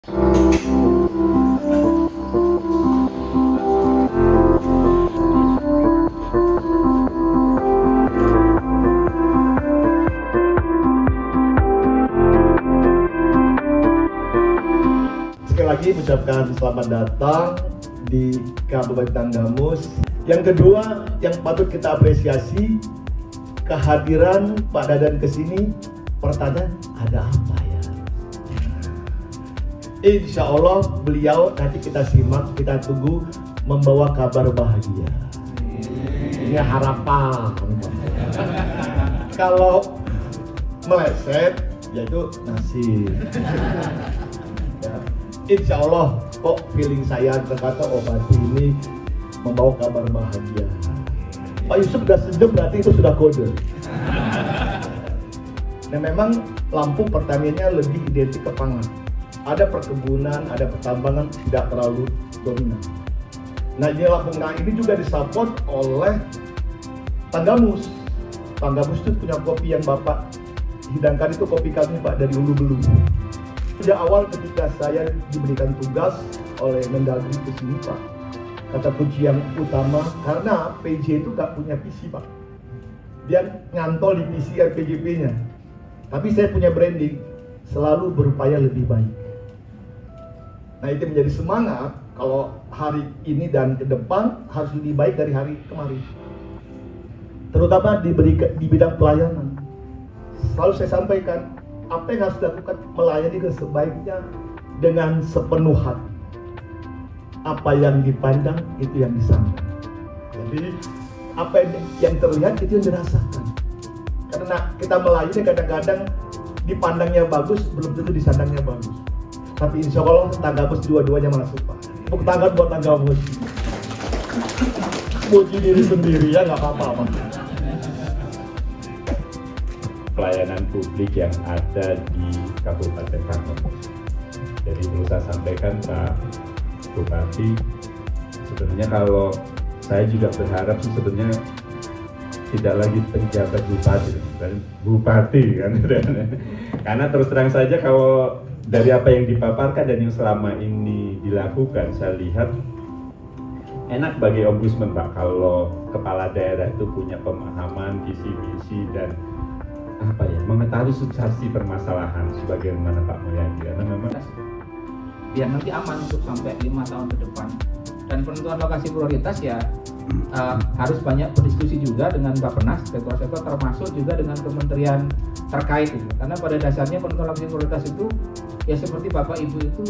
Sekali lagi mengucapkan selamat datang di Kabupaten Tanggamus. Yang kedua yang patut kita apresiasi, kehadiran Pak Dadan ke sini. Pertanyaan, ada apa ya? Insya Allah beliau nanti kita simak, kita tunggu membawa kabar bahagia. Ini harapan. Kalau meleset, yaitu nasib. Ya. Insya Allah kok feeling saya berkata, oh berarti ini membawa kabar bahagia. Pak Yusuf sudah senyum, berarti itu sudah kode. Nah memang Lampung pertaniannya lebih identik ke pangan. Ada perkebunan, ada pertambangan, tidak terlalu dominan. Nah di Lampung ini juga disupport oleh Tanggamus. Tanggamus itu punya kopi yang Bapak hidangkan, itu kopi kami Pak dari Hulu Belu. Sejak awal ketika saya diberikan tugas oleh Mendagri ke sini Pak, kata kunci yang utama, karena PJ itu gak punya visi Pak. Dia ngantol di visi RPJP-nya. Tapi saya punya branding, selalu berupaya lebih baik. Nah itu menjadi semangat, kalau hari ini dan ke depan harus lebih baik dari hari kemarin. Terutama di bidang pelayanan. Selalu saya sampaikan, apa yang harus dilakukan, melayani dengan sebaiknya, dengan sepenuh hati. Apa yang dipandang, itu yang disangka. Jadi, apa yang terlihat, itu yang dirasakan. Karena kita melayani kadang-kadang dipandangnya bagus, belum tentu disandangnya bagus. Tapi insya Allah Tanggamus dua-duanya masuk Pak. Tepuk tangan buat Tanggamus. Puji diri sendiri ya, nggak apa-apa Pak. Pelayanan publik yang ada di Kabupaten Tanggamus. Jadi perlu saya sampaikan Pak Bupati, sebenarnya kalau saya juga berharap sih sebenarnya tidak lagi penjabat bupati, dan bupati kan. Karena terus terang saja kalau dari apa yang dipaparkan dan yang selama ini dilakukan, saya lihat enak bagi ombudsman Pak kalau kepala daerah itu punya pemahaman, visi misi dan apa ya, mengetahui substansi permasalahan sebagaimana Pak Mulyadi. Karena memang biar nanti aman untuk sampai 5 tahun ke depan. Dan penentuan lokasi prioritas ya harus banyak berdiskusi juga dengan Bappenas, sektor-sektor, termasuk juga dengan kementerian terkait itu. Karena pada dasarnya penentuan lokasi prioritas itu ya seperti Bapak Ibu itu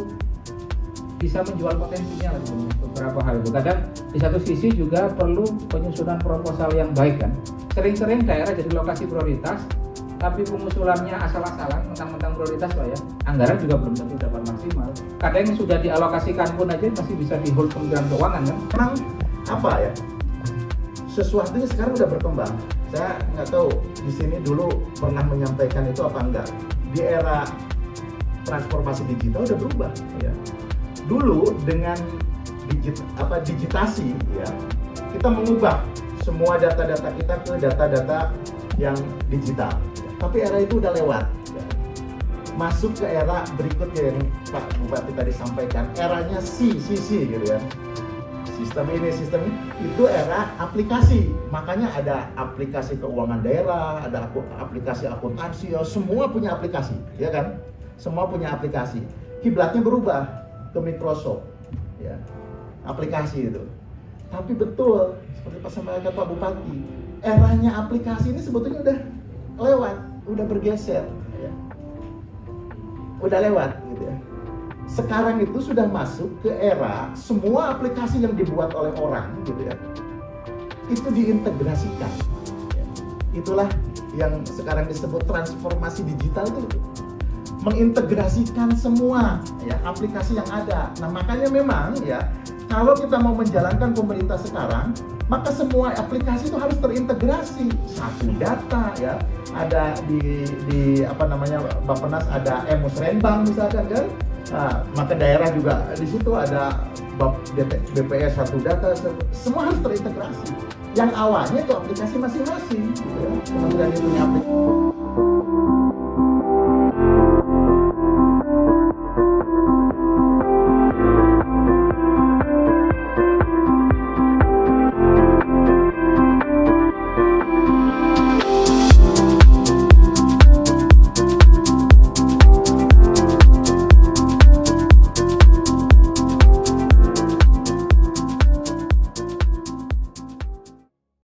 bisa menjual potensinya lah beberapa hal itu. Kadang di satu sisi juga perlu penyusunan proposal yang baik kan. Sering-sering daerah jadi lokasi prioritas, tapi pengusulannya asal-asalan, mentang-mentang prioritas Pak ya, anggaran juga belum tentu dapat maksimal. Kadang yang sudah dialokasikan pun aja masih bisa di hold Kementerian Keuangan kan. Memang apa ya, sesuatunya sekarang udah berkembang. Saya nggak tahu di sini dulu pernah menyampaikan itu apa enggak. Di era transformasi digital udah berubah ya. Dulu dengan digitasi ya, kita mengubah semua data-data kita ke data-data yang digital. Tapi era itu udah lewat. Masuk ke era berikutnya yang Pak Bupati tadi sampaikan, eranya CCC gitu ya. Sistem ini itu era aplikasi. Makanya ada aplikasi keuangan daerah, ada aplikasi akuntansi, semua punya aplikasi, ya kan? Semua punya aplikasi. Kiblatnya berubah ke Microsoft, ya. Aplikasi itu. Tapi betul, seperti Pak sampaikan Pak Bupati, eranya aplikasi ini sebetulnya udah lewat, udah bergeser, ya. Udah lewat, gitu ya. Sekarang itu sudah masuk ke era semua aplikasi yang dibuat oleh orang, gitu ya, itu diintegrasikan. Ya. Itulah yang sekarang disebut transformasi digital itu, mengintegrasikan semua ya aplikasi yang ada. Nah makanya memang ya, kalau kita mau menjalankan pemerintah sekarang, maka semua aplikasi itu harus terintegrasi. Satu data ya, ada di apa namanya Bappenas ada Musrembang misalkan kan. Nah, maka daerah juga di situ ada BPS satu data, semua harus terintegrasi. Yang awalnya itu aplikasi masing-masing, gitu ya. Kemudian itu punya aplikasi.